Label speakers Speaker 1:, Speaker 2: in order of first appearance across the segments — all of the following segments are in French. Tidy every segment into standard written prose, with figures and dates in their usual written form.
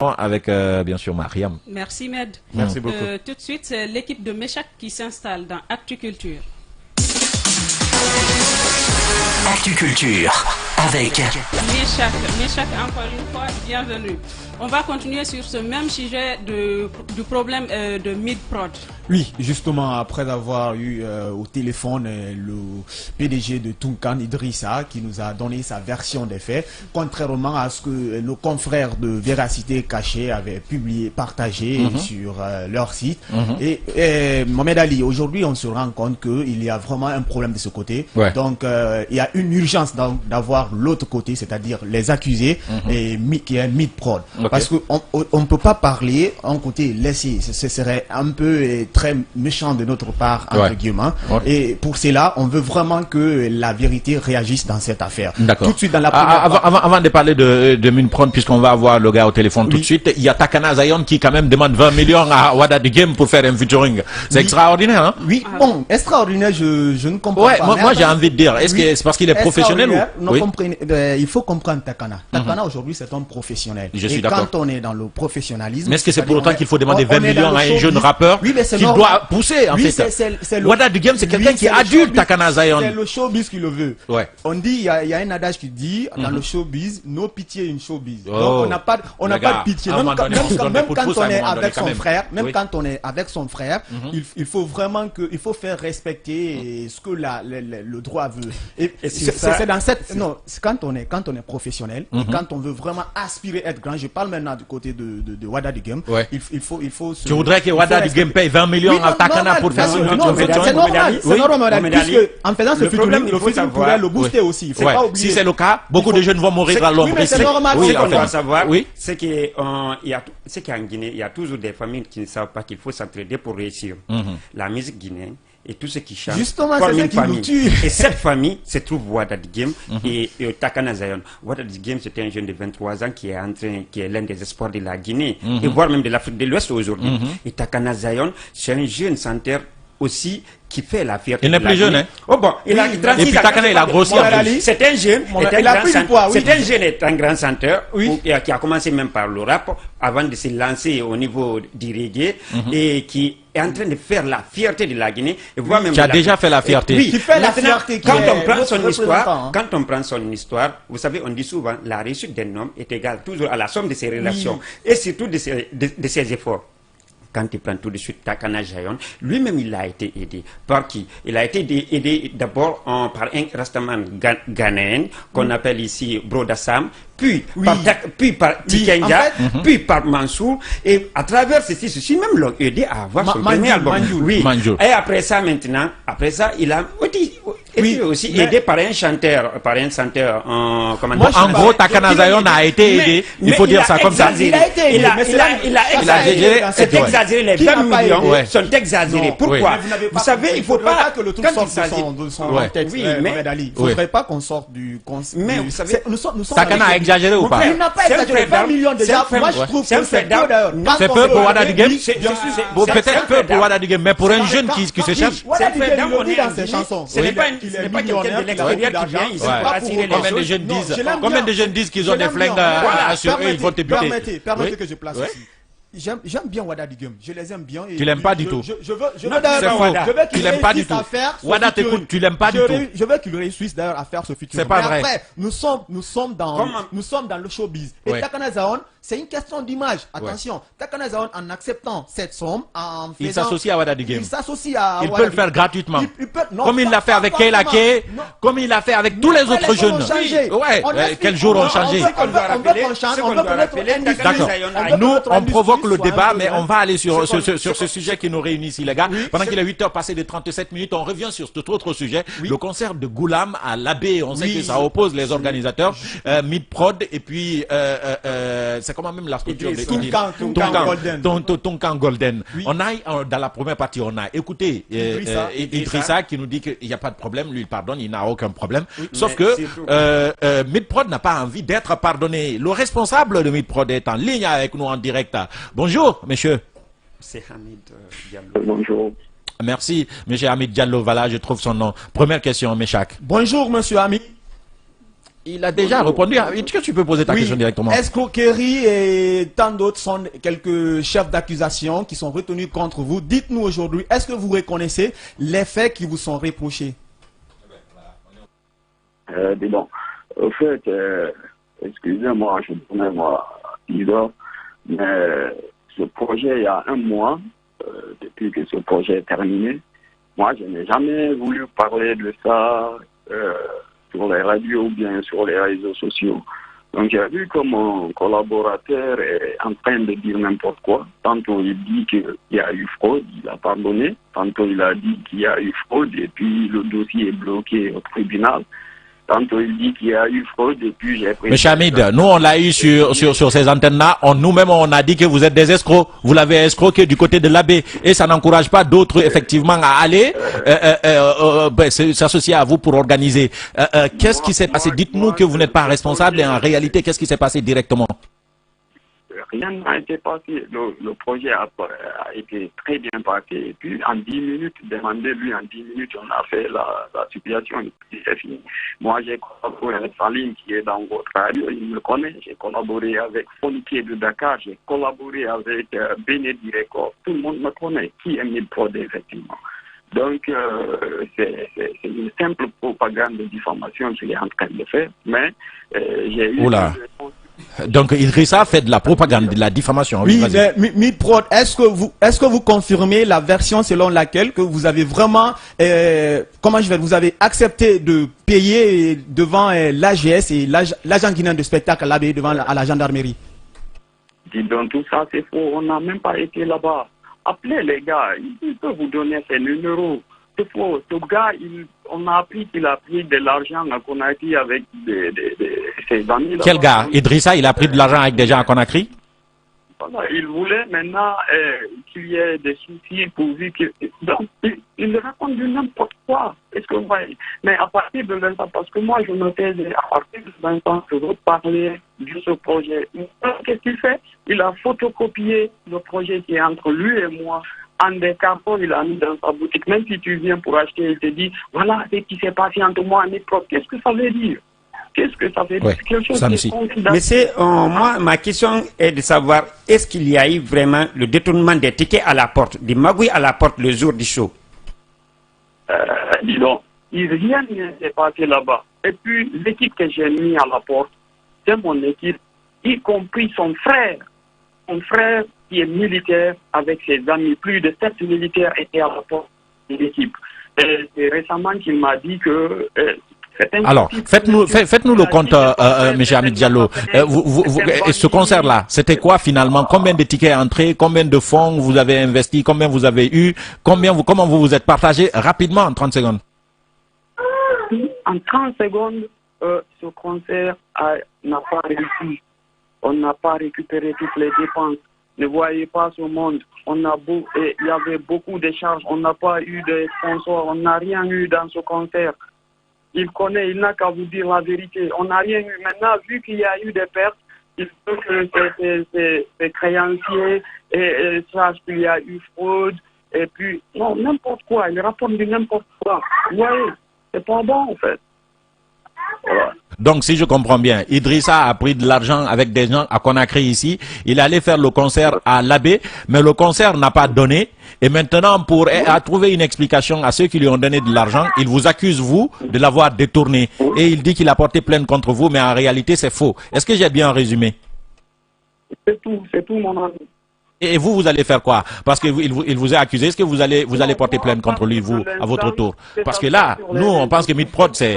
Speaker 1: avec bien sûr Mariam.
Speaker 2: Merci Med.
Speaker 3: Merci beaucoup.
Speaker 2: Tout de suite, c'est l'équipe de Meshach qui s'installe dans Actu-Culture.
Speaker 4: Actu-Culture avec
Speaker 2: Meshach, encore une fois, bienvenue. On va continuer sur ce même sujet du problème de Mid-Prod.
Speaker 3: Oui, justement, après avoir eu au téléphone le PDG de Tunkan, Idrissa, qui nous a donné sa version des faits, contrairement à ce que nos confrères de Véracité Cachée avaient publié, partagé sur leur site. Et Mohamed Ali, aujourd'hui, on se rend compte qu'il y a vraiment un problème de ce côté.
Speaker 1: Ouais.
Speaker 3: Donc, il y a une urgence d'avoir l'autre côté, c'est-à-dire les accusés, et qui est Mid-Prod.
Speaker 1: Okay.
Speaker 3: Parce qu'on ne peut pas parler en côté laissé. Ce serait un peu très méchant de notre part, entre guillemets. Et pour cela, on veut vraiment que la vérité réagisse dans cette affaire.
Speaker 1: D'accord.
Speaker 3: Tout de suite dans la première
Speaker 1: avant de parler de Mid-Prod, puisqu'on va avoir le gars au téléphone tout de suite, il y a Takana Zion qui quand même demande 20 millions à Wada The Game pour faire un featuring. C'est extraordinaire, hein?
Speaker 3: Oui, bon, extraordinaire, je ne comprends pas.
Speaker 1: Moi j'ai envie de dire, est-ce que c'est parce qu'il est professionnel ou...
Speaker 3: Non, il faut comprendre Takana. Takana aujourd'hui c'est un professionnel.
Speaker 1: Je suis
Speaker 3: et
Speaker 1: d'accord.
Speaker 3: quand on est dans le professionnalisme...
Speaker 1: Mais est-ce que c'est pour autant qu'il faut demander 20 millions à un jeune rappeur qui doit pousser en fait? Wada The Game c'est quelqu'un qui est adulte, Takana Zion.
Speaker 3: C'est le showbiz qui le veut.
Speaker 1: Ouais.
Speaker 3: On dit, il y a un adage qui dit, dans le showbiz, no pitié in showbiz.
Speaker 1: Oh.
Speaker 3: Donc on n'a pas de pitié. Même quand on est avec son frère, quand on est avec son frère, il faut vraiment faire respecter ce que le droit veut. Et c'est dans cette... Non, quand on est professionnel, et quand on veut vraiment aspirer à être grand, je parle maintenant du côté de Wada The Game, il faut
Speaker 1: Tu voudrais que Wada The Game paye 20 millions à Takana pour faire ce
Speaker 3: c'est normal, puisque en faisant ce featuring, le featuring pourrait le booster aussi. Il faut pas oublier.
Speaker 1: Si c'est le cas, beaucoup de jeunes vont mourir dans l'ombre.
Speaker 3: Oui, mais c'est normal.
Speaker 5: Ce qu'on doit savoir, c'est qu'en Guinée, il y a toujours des familles qui ne savent pas qu'il faut s'entraider pour réussir. La musique guinéenne et tout ce qui change.
Speaker 3: Justement, c'est ça qui nous tue.
Speaker 5: Et cette famille se trouve Wada The Game et Takana Zion. Wada The Game, c'était un jeune de 23 ans qui est l'un des espoirs de la Guinée et voire même de l'Afrique de l'Ouest aujourd'hui. Et Takana Zion, c'est un jeune chanteur aussi qui fait la fierté.
Speaker 1: Il n'est plus jeune, hein?
Speaker 5: Oh bon, il a 36 ans.
Speaker 1: Et puis Takana, il a grossi.
Speaker 5: C'est un jeune, est un grand chanteur, qui a commencé même par le rap, avant de se lancer au niveau du reggae, et qui est en train de faire la fierté de la Guinée.
Speaker 1: Qui a déjà fait la fierté.
Speaker 5: Oui,
Speaker 3: qui fait la fierté.
Speaker 5: Quand on prend son histoire, vous savez, on dit souvent, la réussite d'un homme est égale toujours à la somme de ses relations, et surtout de ses efforts. Quand il prend tout de suite Takana Zion, lui-même il a été aidé. Par qui? Il a été aidé d'abord par un rastaman ghanéen qu'on appelle ici Broda Sam, puis par Tikenja, puis par Mansour, et à travers ceci même l'ont aidé à avoir son premier album. Et après ça maintenant, il a aussi aidé par un chanteur,
Speaker 1: en gros, Takana Zion a été aidé, il faut dire ça comme ça.
Speaker 5: Il a été aidé, il a exagéré, les 20 millions sont exagérés. Pourquoi? Vous savez, il ne faut pas
Speaker 3: que le truc sorte de son texte. Il ne faudrait pas qu'on sorte du concept.
Speaker 5: Mais vous savez,
Speaker 1: Takana a exagéré ou pas?
Speaker 3: Il n'a pas exagéré, 20 millions déjà. Moi je trouve que c'est peu d'ailleurs.
Speaker 1: C'est peu pour Wada The Game? Peut-être peu pour Wada The Game, mais pour un jeune qui se cherche.
Speaker 3: Wada The Game, il le dit dans ses chansons.
Speaker 5: Ce n'est pas quelqu'un de l'extérieur qui vient ici pour attirer les jeunes.
Speaker 1: Combien de jeunes disent qu'ils ont des flingues sur eux, ils vont te buter?
Speaker 3: Permettez que je place ici. J'aime bien Wada The Game, je les aime bien.
Speaker 1: Tu l'aimes pas du tout.
Speaker 3: Je veux
Speaker 1: tu l'aimes pas du tout. Wada t'écoute, tu l'aimes pas du tout.
Speaker 3: Je veux qu'il réussisse d'ailleurs à faire ce featuring.
Speaker 1: C'est pas vrai.
Speaker 3: Après, nous sommes dans le showbiz. Et Takana Zion, c'est une question d'image. Attention, Takana Zion, en acceptant cette somme,
Speaker 1: il s'associe à Wada The Game.
Speaker 3: Il s'associe à
Speaker 1: Il peut le faire gratuitement. Comme il l'a fait avec Kayla Kay, comme il l'a fait avec tous les autres jeunes. Ouais, quel jour ont changé. D'accord. Nous, on provoque le débat, mais on va aller sur ce sujet qui nous réunit ici, les gars. Pendant qu'il est 8h passé de 37 minutes, on revient sur cet autre sujet. Le concert de Goulam à l'Abbé. On sait que ça oppose les organisateurs. Mid-Prod, et puis, c'est comment même la structure de Tunkan Golden. On a, dans la première partie, on a écouté Idrissa qui nous dit qu'il n'y a pas de problème. Lui, il pardonne, il n'a aucun problème. Sauf que Mid-Prod n'a pas envie d'être pardonné. Le responsable de Mid-Prod est en ligne avec nous en direct. Bonjour, monsieur.
Speaker 5: C'est Hamid Diallo.
Speaker 6: Bonjour.
Speaker 1: Merci, monsieur Hamid Diallo. Voilà, je trouve son nom. Première question, Meshach.
Speaker 3: Bonjour, monsieur Hamid.
Speaker 1: Il a déjà répondu. Est-ce que tu peux poser ta question directement?
Speaker 3: Escroquerie et tant d'autres sont quelques chefs d'accusation qui sont retenus contre vous. Dites-nous aujourd'hui, est-ce que vous reconnaissez les faits qui vous sont reprochés?
Speaker 6: Dis donc, au fait, excusez-moi, je connais moi, mais ce projet, il y a un mois, depuis que ce projet est terminé, moi, je n'ai jamais voulu parler de ça sur les radios ou bien sur les réseaux sociaux. Donc, j'ai vu que mon collaborateur est en train de dire n'importe quoi. Tantôt, il dit qu'il y a eu fraude, il a pardonné. Tantôt, il a dit qu'il y a eu fraude et puis le dossier est bloqué au tribunal. Tantôt, il dit qu'il y a eu fraude et puis j'ai pris...
Speaker 1: Mais Hamid, nous, on l'a eu sur ces antennes-là. Nous-mêmes, on a dit que vous êtes des escrocs. Vous l'avez escroqué du côté de l'AB. Et ça n'encourage pas d'autres, effectivement, à aller s'associer à vous pour organiser. Qu'est-ce qui s'est passé? Dites-nous que vous n'êtes pas responsable et en réalité, qu'est-ce qui s'est passé directement?
Speaker 6: Rien n'a été passé. Le projet a été très bien passé. Et puis, en 10 minutes, demandez-lui, en 10 minutes, on a fait la situation et puis c'est fini. Moi, j'ai collaboré avec Salim qui est dans votre radio, il me connaît. J'ai collaboré avec Foniquier de Dakar, j'ai collaboré avec Benedi Record. Tout le monde me connaît, qui est Midprod, effectivement. Donc, c'est une simple propagande de diffamation qu'il est en train de faire, mais j'ai eu...
Speaker 1: Oula. Donc Idrissa fait de la propagande, de la diffamation.
Speaker 3: Oui, mais Midprod, est-ce que vous confirmez la version selon laquelle que vous avez vraiment, vous avez accepté de payer devant l'AGS et l'agent guinéen de spectacle l'AB devant à la gendarmerie?
Speaker 6: Dis donc, tout ça c'est faux, on n'a même pas été là-bas. Appelez les gars, ils peuvent vous donner ces numéros. C'est faux. Ce gars, on a appris qu'il a pris de l'argent à Conakry avec ses amis.
Speaker 1: Quel gars? Idrissa, il a pris de l'argent avec des gens à Conakry?
Speaker 6: Voilà, il voulait maintenant qu'il y ait des soucis pourvu qu'il... Donc, il raconte du n'importe quoi. Est-ce que vous voyez? Mais à partir de l'instant, parce que moi, je me faisais, à partir de l'instant, je veux parler de ce projet. Qu'est-ce qu'il fait? Il a photocopié le projet qui est entre lui et moi. En des cartons, il a mis dans sa boutique. Même si tu viens pour acheter, il te dit, voilà ce qui s'est passé entre moi et mes propres. Qu'est-ce que ça veut dire? Qu'est-ce que ça veut dire? Quelque chose qui est
Speaker 5: Mais c'est, moi, ma question est de savoir, est-ce qu'il y a eu vraiment le détournement des tickets à la porte, des magouilles à la porte le jour du show?
Speaker 6: Dis donc, rien ne s'est passé là-bas. Et puis, l'équipe que j'ai mis à la porte, c'est mon équipe, y compris son frère. Son frère qui est militaire avec ses amis. Plus de 7 militaires étaient à la porte de l'équipe. C'est récemment qu'il m'a dit que...
Speaker 1: Alors, faites-nous le compte, M. Hamid Diallo. Ce concert-là, c'était quoi finalement? Combien de tickets entrés? Combien de fonds vous avez investi? Combien vous avez eu? Comment vous vous êtes partagé rapidement en 30 secondes?
Speaker 6: En 30 secondes, ce concert n'a pas réussi. On n'a pas récupéré toutes les dépenses. Ne voyez pas ce monde. Il y avait beaucoup de charges. On n'a pas eu de sponsors. On n'a rien eu dans ce concert. Il connaît, il n'a qu'à vous dire la vérité. On n'a rien eu. Maintenant, vu qu'il y a eu des pertes, il faut que ces créanciers sachent qu'il y a eu fraude. Et puis, non, n'importe quoi. Il rapporte du n'importe quoi. Vous voyez, c'est pas bon en fait. Voilà.
Speaker 1: Donc, si je comprends bien, Idrissa a pris de l'argent avec des gens à Conakry ici. Il allait faire le concert à l'AB, mais le concert n'a pas donné. Et maintenant, pour trouver une explication à ceux qui lui ont donné de l'argent, il vous accuse, vous, de l'avoir détourné. Et il dit qu'il a porté plainte contre vous, mais en réalité, c'est faux. Est-ce que j'ai bien résumé?
Speaker 6: C'est tout, mon ami.
Speaker 1: Et vous, vous allez faire quoi? Parce qu'il vous a accusé. Est-ce que vous allez porter plainte contre lui, vous, à votre tour? Parce que là, nous, on pense que Midprod, c'est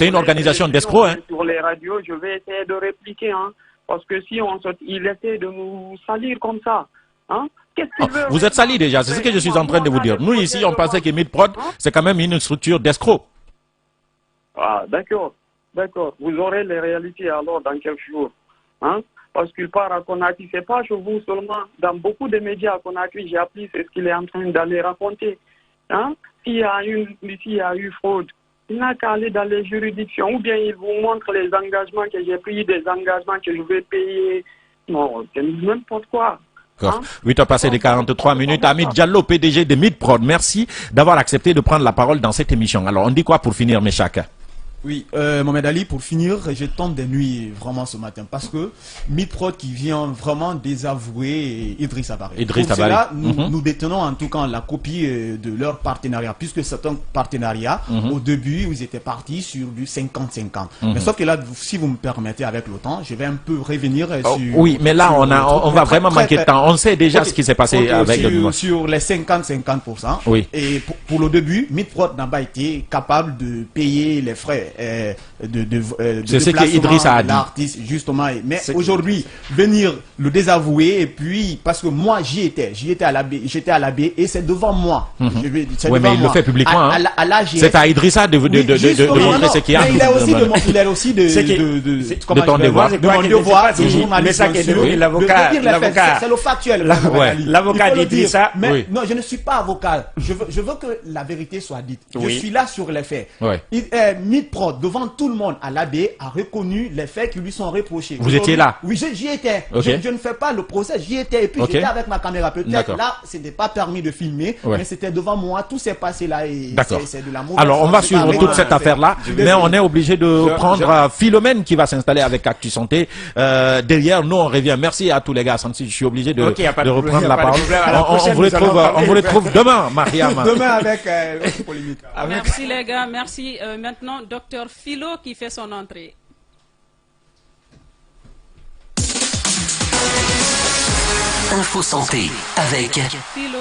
Speaker 1: une organisation d'escrocs. Hein.
Speaker 6: Sur les radios, je vais essayer de répliquer. Hein, parce que si il essaie de nous salir comme ça, hein, qu'est-ce qu'il veut?
Speaker 1: Vous êtes sali déjà, c'est ce que je suis en train de vous dire. Nous, ici, on pensait que Midprod, c'est quand même une structure d'escrocs.
Speaker 6: Ah, d'accord. Vous aurez les réalités alors dans quelques jours. Hein? Parce qu'il part à Conakry, c'est pas chez vous seulement. Dans beaucoup de médias à Conakry, j'ai appris c'est ce qu'il est en train d'aller raconter. Hein? S'il y a eu fraude, il n'a qu'à aller dans les juridictions. Ou bien il vous montre les engagements que j'ai pris, des engagements que je vais payer. Non, c'est n'importe quoi.
Speaker 1: Hein? 8 heures passées de 43 minutes. Hamid Diallo, PDG de Midprod, merci d'avoir accepté de prendre la parole dans cette émission. Alors, on dit quoi pour finir, Méchak?
Speaker 3: Oui, Mohamed Ali, pour finir, je tente des nuits vraiment ce matin parce que Midprod qui vient vraiment désavouer Idriss Abari. Pour cela, nous détenons en tout cas la copie de leur partenariat, puisque c'est un partenariat. Au début, ils étaient partis sur du 50-50. Mais sauf que là, si vous me permettez, avec le temps, je vais un peu revenir sur...
Speaker 1: Oui, mais là, on va vraiment manquer de temps. On sait déjà ce qui s'est passé avec
Speaker 3: sur les 50-50%.
Speaker 1: Oui.
Speaker 3: Et pour le début, Midprod n'a pas été capable de payer les frais de
Speaker 1: c'est ce qu'Idriss a dit.
Speaker 3: L'artiste, justement. Mais aujourd'hui, venir le désavouer, et puis, parce que moi, j'étais à la baie, et c'est devant moi.
Speaker 1: Oui, mais il le fait publiquement. C'est à Idrissa de montrer ce qu'il y a.
Speaker 3: Il est aussi de ton devoir. De mon devoir, de journaliste. C'est le factuel.
Speaker 5: L'avocat d'Idrissa.
Speaker 3: Mais non, je ne suis pas avocat. Je veux que la vérité soit dite. Je suis là sur les faits. Midprod, devant tout le monde à l'AB, a reconnu les faits qui lui sont reprochés.
Speaker 1: Vous étiez là?
Speaker 3: Oui, j'y étais. Je ne fais pas le procès, j'y étais. Et puis j'étais avec ma caméra. Peut-être là, ce n'était pas permis de filmer, mais c'était devant moi. Tout s'est passé là. C'est de la mauvaise.
Speaker 1: Alors, on va suivre toute cette affaire-là, mais on est obligé de prendre Philomène qui va s'installer avec Actu Santé. Derrière, nous, on revient. Merci à tous les gars. Je suis obligé de reprendre la parole. On vous retrouve demain, Mariam.
Speaker 3: Demain avec polémique.
Speaker 2: Merci les gars, merci. Maintenant, Docteur Philo qui fait son entrée.
Speaker 4: Info Santé avec
Speaker 2: Philo.